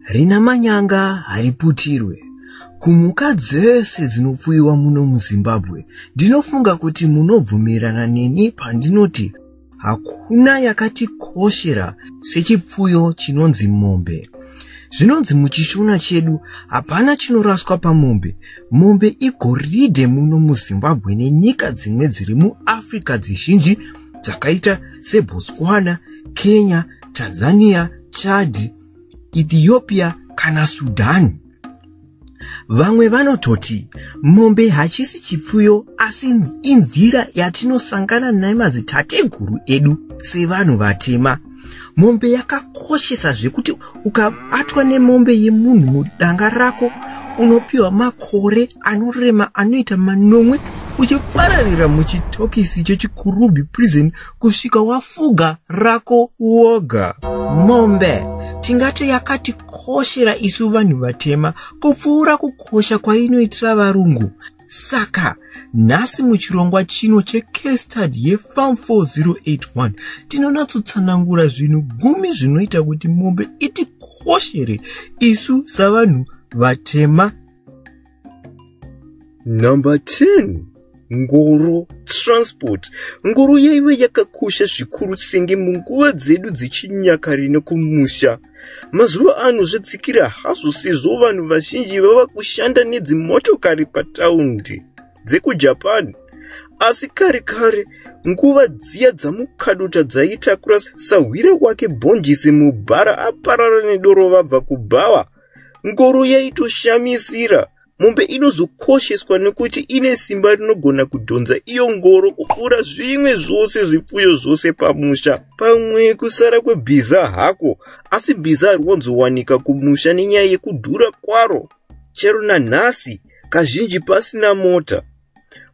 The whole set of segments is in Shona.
Rina manyanga hariputirwe. Kumhuka dzese dzinopfuyiwa muno muZimbabwe, ndinofunga kuti munobvumirana neni pandinoti hakuna yakatikoshera sechipfuyo chinonzi mombe. Zvinonzi muchishona chedu hapana chinoraswa pamombe. Mombe igoridhe muno muZimbabwe nenyika dzimwe dziri muAfrica dzizhinji dzakaita seBotswana, Kenya, Tanzania, Chad, Ethiopia kana Sudan. Vamwe vanototi mombe hachisi chipfuyo asi inzira yatinosangana naye madzitateguru edu sevanhu vatema. Mombe yakakoshesa zvekuti ukabatwa nemombe yemunhu mudanga rako unopiwa makore anorema anoita manomwe uchipararira muchitokisi chechikurubi prison kusvika wafuga rako woga. Mombe tingati yakatikoshera isu vanhu vatema kupfuura kukosha kwainoitira varungu. Saka nhasi muchirongwa chino checase study yefarm 4081 tinonatsotsanangura zvinhu 10 zvinoita kuti mombe itikoshere isu savanhu vatema. Number 10. Ngoro transport. Ngoro yaive yakakosha zvikuru senge munguva dzedu dzichinyakare nekumusha. Mazuva ano zvadzikira hazvo sezvo vanhu vazhinji vava kushanda nedzimotokari pataundi dzekuJapan. Asi kare nguva dziya dzamukadota dzaitakura sahwire wake bhonjisi mubhara aparara nedoro vabva kubhawa, ngoro yaitoshamisira. Mombe inozokosheswa nekuti ine simba rinogona kudhonza iyo ngoro kupfuura zvimwe zvose zvipfuyo zvose pamusha. Pamwe kusara kwebhiza hako, asi bhiza rinonzowanika kumusha nenyaya yekudhura kwaro. Chero nanhasi kazhinji pasina mota.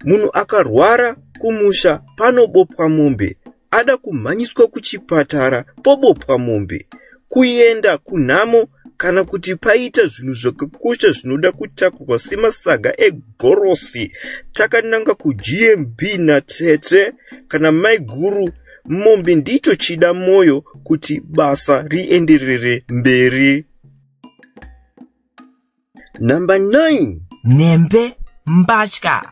Munhu akarwara kumusha panobopwa mombe, ada kumhanyiswa kuchipatara pobopwa mombe, kuenda kunhamo kana kuti paita zvinhu zvakakosha zvinoda kutakurwa semasaga egorosi takananga kuGMB naTete kana maiguru. Mombe ndicho chida moyo kuti basa rienderere mberi. Number 9. Nembe mbatya.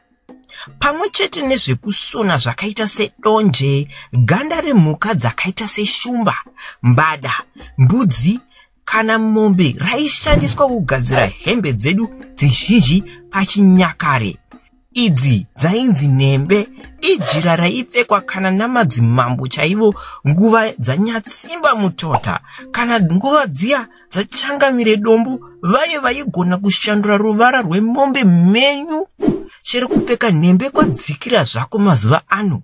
Pamwe chete nezvekusona zvakaita sedonje, ganda remhuka dzakaita seshumba, mbada, mbudzi kana mombe raishandiswa kugadzira hembe dzedu dzizhinji pachinyakare. Idzi dzainzi nembe, ijira raipfekwa kana namadzimambo chaivo nguva dzanyatsimba mutota kana nguva dziya dzachangamire dombo. Vaigona kushandura ruvara rwemombe menyu. Chero kupfeka nembe kwadzikira zvako mazuva ano.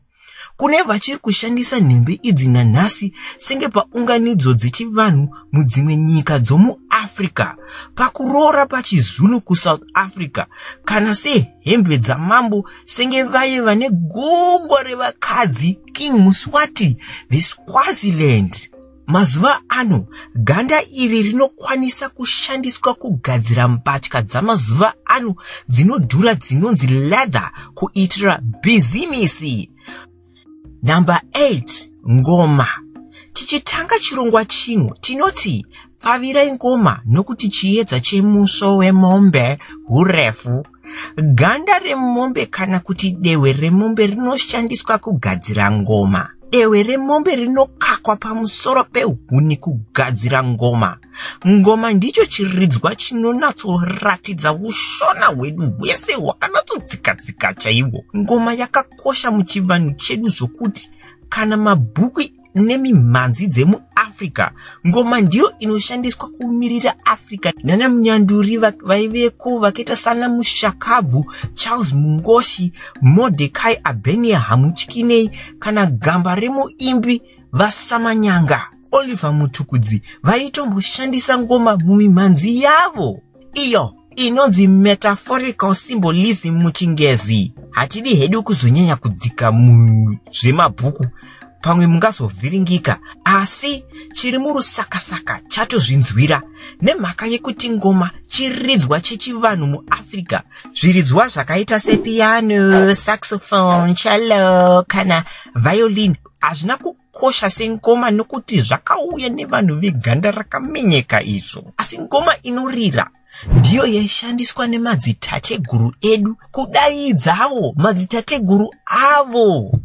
Kune vachiri kushandisa nembe idzi nanhasi senge paunganidzo dzechivanhu mudzimwe nyika dzomuAfrica, pakuroora pachiZulu kuSouth Africa, kana sehembe dzamambo senge vaye vane gungwa revakadzi King Muswati veSwaziland. Mazuva ano, ganda iri rinokwanisa kushandiswa kugadzira mbatya dzamazuva ano dzinodhura dzinonzi leather kuitira bhizinisi. Number 8. Ngoma. Tichitanga chirongwa chino tinoti pfavirai ngoma nokuti chiedza chemusvo wemombe hurefu. Ganda remombe kana kuti dehwe remombe rinoshandiswa kugadzira ngoma. Dehwe remombe rinokakwa pamusoro pehuni kugadzira ngoma. Ngoma ndicho chiridzwa chinonatsoratidza ushona hwedu hwese hwakanatsodzikadzika chaihwo. Ngoma yakakosha muchivanhu chedu zvokuti kana mabhuku nemimhanzi dzemuAfrica, ngoma ndiyo inoshandiswa kumirira Africa nana munyanduri vaiveko vakaita sana Mushakabvu, Charles Mungoshi, Mordecai Abenia Hamuchkinei kana gamba remuimbi vasamanyanga Oliver Mutukudzi vaitomboshandisa ngoma mumimhanzi yavo. Iyo inonzi metaphorical symbolism muchingezi. Hatidi hedu kuzonyanya kudzika muzvemabhuku pamwe mungazovhiringika, asi chiri murusakasaka chatozvinzwira nemhaka yekuti ngoma chiridzwa chechivanhu muAfrica. Zviridzwa zvakaita sepiano, saxophone, cello kana violin hazvina kukosha sengoma nokuti zvakauya nevanhu veganda rakamenyeka izvo. Asi ngoma inorira ndiyo yaishandiswa nemadzitateguru edu kudaidzawo madzitateguru avo.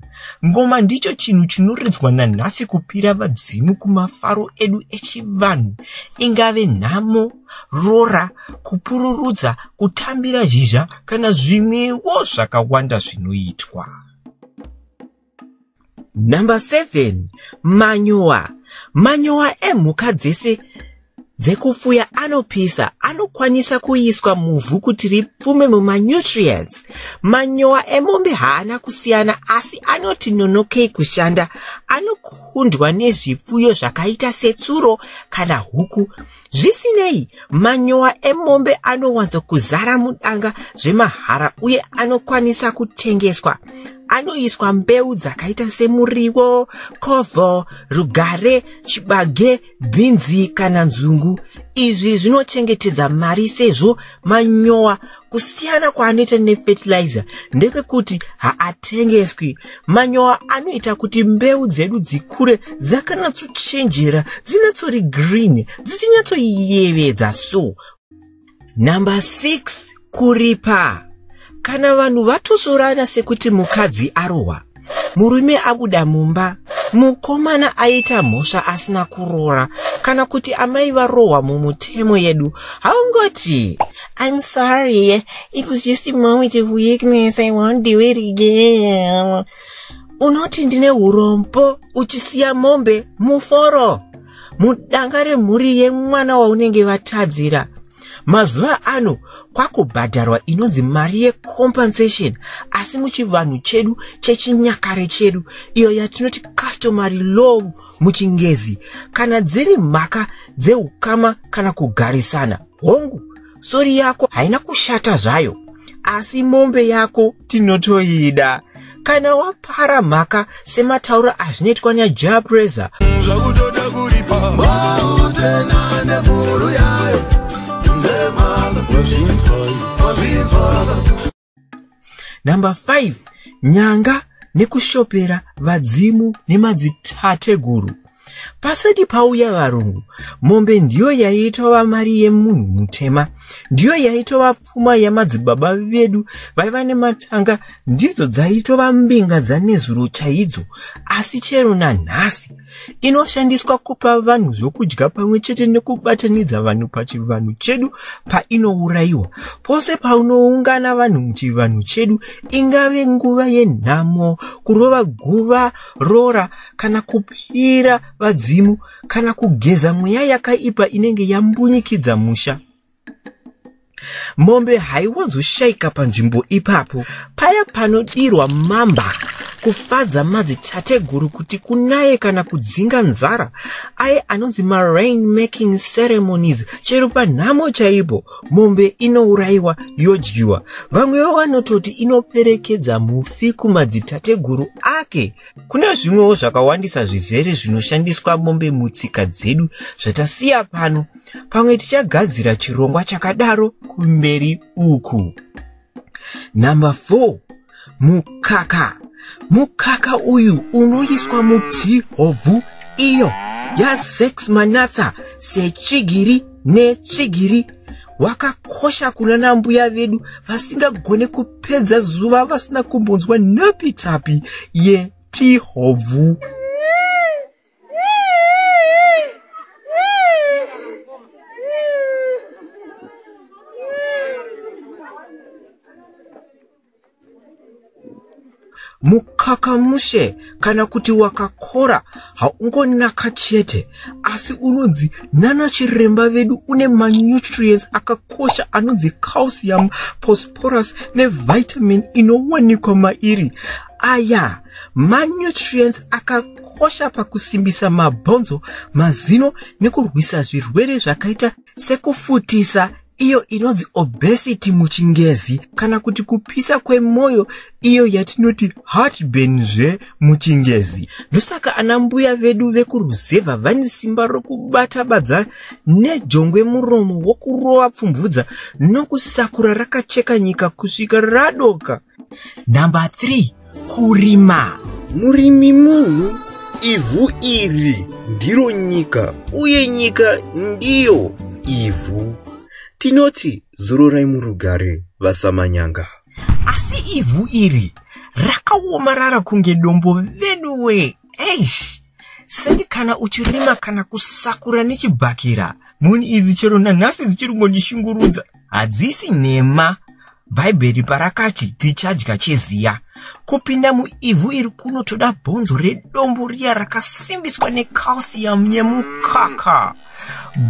Ngoma ndicho chinhu chinoridzwa nanhasi kupira vadzimu kumafaro edu echivanhu, ingave nhamo, rora, kupururudza, kutambira zhizha kana zvimwewo zvakawanda zvinoitwa. Number 7. Manyowa. Manyowa emhuka dzese dzekufuya anopisa, anokwanisa kuiswa muvhu kuti ripfume mumanutrients. Manyowa emombe haana kusiyana, asi anoti nonokei kushanda. Anokundwa nezvipfuyo zvakaita setsuro kana huku. Zvisinei, manyowa emombe anowanza kuzara mudanga zvemahara uye anokwanisa kutengeswa. Anoiswa mbeu dzakaita semuriwo, kovho, rugare, chibage, bhinzi kana nzungu. Izvi zvinochengetedza mari sezvo manyowa kusiyana kwaanoita nefertilizer ndekekuti haatengeswi. Manyowa anoita kuti mbeu dzedu dzikure dzakanatsuchenjera, dzinatsori green, dzichinyatsoyevedza so. Number 6. Kuripa. Kana vanhu vatosorana sekuti mukadzi arohwa, murume abuda mumba, mukomana aita mhosva asina kuroora, kana kuti amai varohwa mumutemo yedu, haungoti I'm sorry, it was just a moment of weakness, I won't do it again. Unoti ndine urombo uchisiya mombe muforo mudanga remhuri yemwana waunenge vatadzira. Mazuva ano kwakubhadharwa inonzi mari yecompensation, asi muchivanhu chedu chechinyakare chedu, iyo yatinoti customary law muchingezi, kana dziri mhaka dzeukama kana kugarisana. Hongu, sori yako haina kushata zvayo, asi mombe yako tinotoida. Kana wapara mhaka sematauro azvinoitwa naJabreza, Number 5. Nyanga nekushopera vadzimu nemadzitateguru. Pasati pauya varungu, mombe ndiyo yaitova mari yemunhu mutema, ndiyo yaitova pfuma yamadzibaba vedu vaiva nematanga, ndidzo dzaitova mbinga dzanezuro chaidzo. Asi chero nanhasi inoshandiswa kupa vanhu zvokudya pamwe chete nekubatanidza vanhu pachivanhu chedu painourayiwa. Pose paunoungana vanhu muchivanhu chedu, ingave nguva yenhamo, kurova guva, rora kana kupira vadzimu, kana kugeza mweya yakaipa inenge yambunyikidza musha, mombe haiwanzoshayika panzvimbo ipapo. Paya panodirwa mamba kufadza madzitateguru kuti kunaye kana kudzinga nzara, aye anonzi rain making ceremonies, chero panhamo chaipo mombe inourayiwa yodyiwa. Vamwewo vanototi inoperekedza mufi kumadzitateguru ake. Kuna zvimwewo zvakawandisa zvizere zvinoshandiswa mombe mutsika dzedu zvatasiya pano, pamwe tichagadzira chirongwa chakadaro kumberi uku. Number 4. Mukaka. Mukaka uyu unoiswa muti hovhu iyo ya6 manatsa sechigiri nechigiri. Wakakosha kuna mbuya vedu vasingagone kupedza zuva vasina kumbonzwa napitapi yeti hovhu. Mukaka mushe kana kuti wakakora haungonaka chete, asi unonzi nana chiremba vedu une manutrients akakosha anonzi calcium, phosphorus nevitamin inowanikwa mairi. Aya manutrients akakosha pakusimbisa mabhonzo, mazino nekurwisa zvirwere zvakaita sekufutisa, iyo inonzi obesity muchingezi, kana kuti kupisa kwemwoyo, iyo yatinoti heartburn zve muchingezi. Ndosaka anambuya vedu vekuruzevha vane simba rokubata badza nejongwe muromo wokurova pfumvudza nokusakura rakacheka nyika kusvika radoka. Number 3. Kurima. Murimi munhu Ivhu iri ndiro nyika, uye nyika ndiyo ivhu. Tinoti zororai murugare vasamanyanga. Asi ivhu iri rakaomarara kunge dombo venuwe. Eish, senge kana uchirima kana kusakura nechibhakira. Muni idzi chero nanhasi dzichirungondishungurudza. Hadzisi nhema. Bhaibheri parakati tichadya cheziya. Kupinda muivhu iri kunotoda bhonzo redombo riya rakasimbiswa necalcium yemukaka.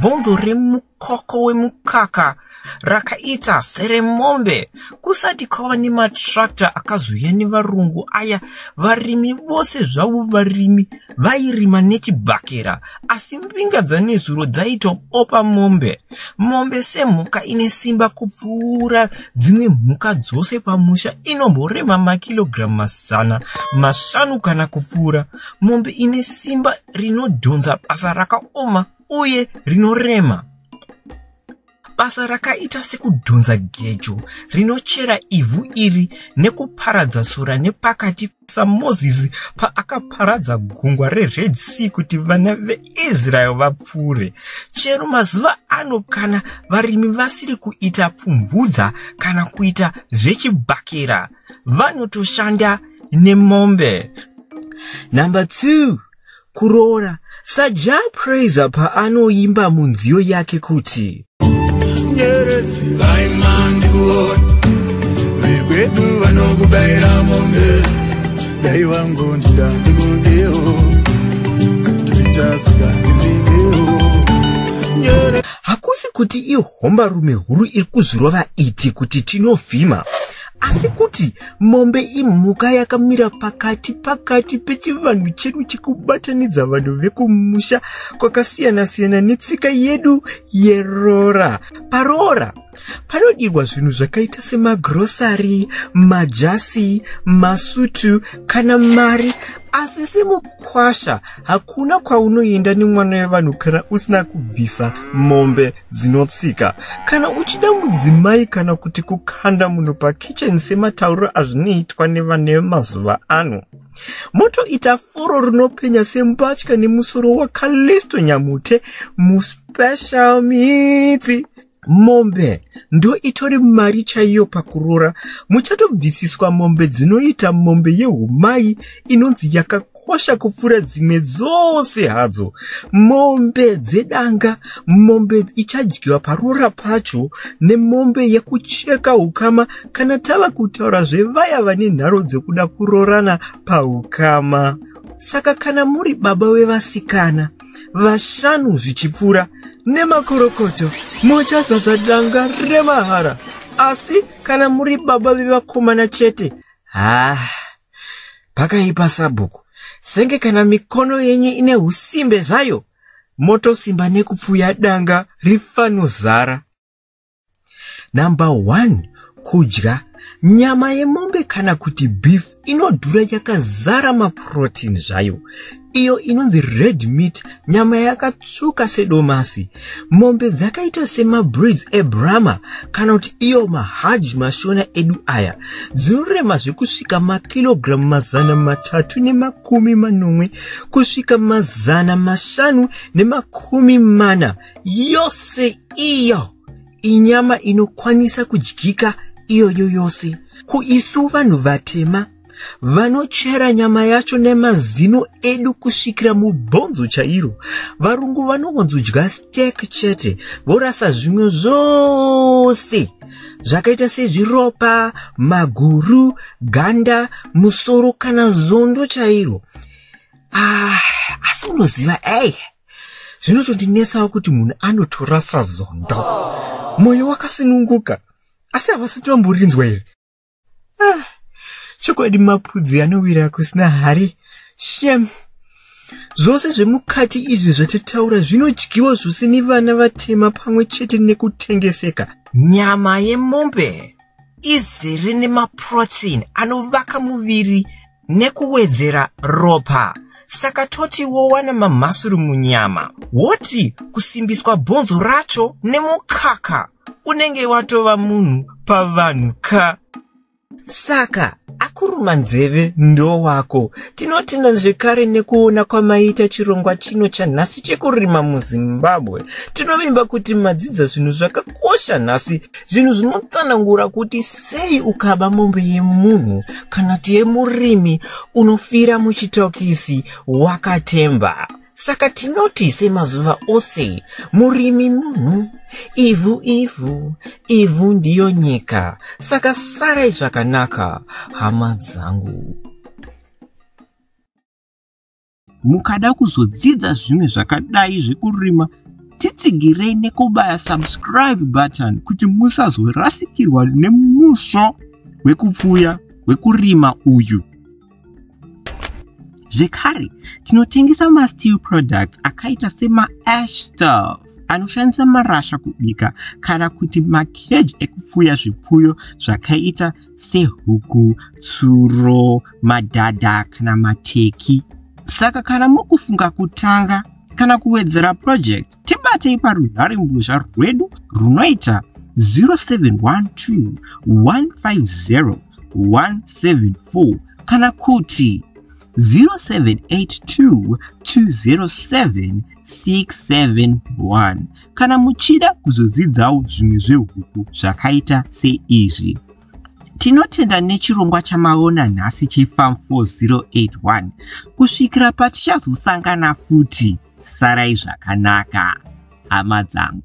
Bhonzo remukoko wemukaka rakaita seremombe. Kusati kwava nematrakta akazuya nevarungu aya, varimi vose zvavo varimi vairima nechibhakera, asi mbinga dzanezuro dzaitopopa mombe. Mombe semhuka ine simba kupfuura dzimwe mhuka dzose pamusha, inomborema makilogiramu 500 kana kupfuura. Mombe ine simba rinodhonza basa rakaoma uye rinorema. Basa rakaita sekudhonza gejo rinochera ivhu iri nekuparadza sora nepakati saMozisi paakaparadza gungwa reRed Sea kuti vana veIsraeri vapfuure. Chero mazuva ano kana varimi vasiri kuita pfumvudza kana kuita zvechibhakera, vanotoshanda nemombe. Number 2. Kuroora. Sajai Praiser paanoimba munziyo yake kuti nyeredzi vaimandi kuona vekwedu vanokubayira mombe dai wangu ndidandikudewo toitatsika ndizivewo. Hakusi kuti ihombarume huru iri kuzvirova iti kuti tinovhima, asi kuti mombe imhuka yakamira pakati pechivanhu chedu chikubatanidza vanhu vekumusha kwakasiyana-siyana netsika yedu yeRora. PaRora panodirwa zvinhu zvakaita semagrosari, majasi, masutu kana mari, asi semukwasha hakuna kwaunoenda nemwana wevanhu kana usina kubvisa mombe dzinotsika. Kana uchida mudzimai kana kuti kukanda munhu pakitchen sematauriro azvinoitwa nevana vemazuva ano, motoita furo rinopenya sembatya nemusoro wakalisto nyamute muspecial meat. Mombe ndo itori mari chaiyo pakuroora. Muchatobvisiswa mombe dzinoita mombe yehumai inonzi yakakosha kupfuura dzimwe dzose hadzo. Mombe dzedanga, mombe ichadyiwa paRora pacho, nemombe yekucheka hukama kana tava kutaura zvevaya vane nharo dzekuda kuroorana pahukama. Saka kana muri baba wevasikana 5 zvichipfuura nemakorokoto, muchazadza danga remahara. Asi kana muri baba vevakomana chete, pakaipa sabhuku. Senge kana mikono yenyu ine husimbe zvayo, motosimba nekupfuya danga rifanozara. Number 1. Kudya. Nyama yemombe kana kuti beef inodhura yakazara maprotein zvayo. Iyo inonzi red meat, nyama yakatsvuka sedomasi. Mombe dzakaita semabreeds eBrahma kana kuti iyo mahajj mashona edu aya, dzinorema zvekusvika makilogiramu 340 kusvika 540. Yose iyo inyama inokwanisa kudyika iyoyo yose. Kuisu vanhu vatema vanochera nyama yacho nemazino edu kusvikira mubhonzo chairo. Varungu vanongonzodya steak chete, vorasa zvimwe zvose zvakaita sezviropa, maguru, ganda, musoro kana zondo chairo. Asi unoziva, zvinotondinetsawo kuti munhu anotorasa zondo. Moyo wakasununguka, asi havasi tomborinzwa here? Chokwadi mapudzi anowira kusina hari. Shem. Zvose zvemukati izvi zvatitaura zvinodyiwa zvose nevana vatema pamwe chete nekutengeseka. Nyama yemombe izere nemaprotein anovaka muviri nekuwedzera ropa. Saka toti wowana mamasuru munyama, woti kusimbiswa bhonzo racho nemukaka, unenge watova munhu pavanhu ka. Saka kuruma nzeve ndo wako. Tinotenda zvekare nekuona kwamaita chirongwa chino chanhasi chekurima muZimbabwe. Tinovimba kuti madzidza zvinhu zvakakosha nhasi, zvinhu zvinotsanangura kuti sei ukaba mombe yemunhu kana kuti yemurimi unofira muchitokisi wakatemba. Saka tinoti semazuva ose, murimi munhu, ivhu ndiyo nyika. Saka sarai zvakanaka, hama dzangu. Mukada kuzodzidza zvimwe zvakadai zvekurima, titsigirei nekubaya subscribe button kuti musazorasikirwa nemusho wekupfuya wekurima uyu. Zvekare, tinotengesa ma-steel products akaita sema-ash stove anoshandisa marasha kubika kana kuti makeji ekupfuya zvipfuyo zvakaita sehuku, tsuro, madhadha kana mateki. Saka kana mukufunga kutanga kana kuwedzera project, tibatei parunhare-mbozha rwedu runoita 0712 150 174 kana kuti 0782 207 671 kana muchida kuzodzidzawo zvimwe zvehuku zvakaita seizvi. Tinotenda nechirongwa chamaona nhasi cheFarm 4081 kusvikira patichazosangana futi. Sarai zvakanaka, hama dzangu.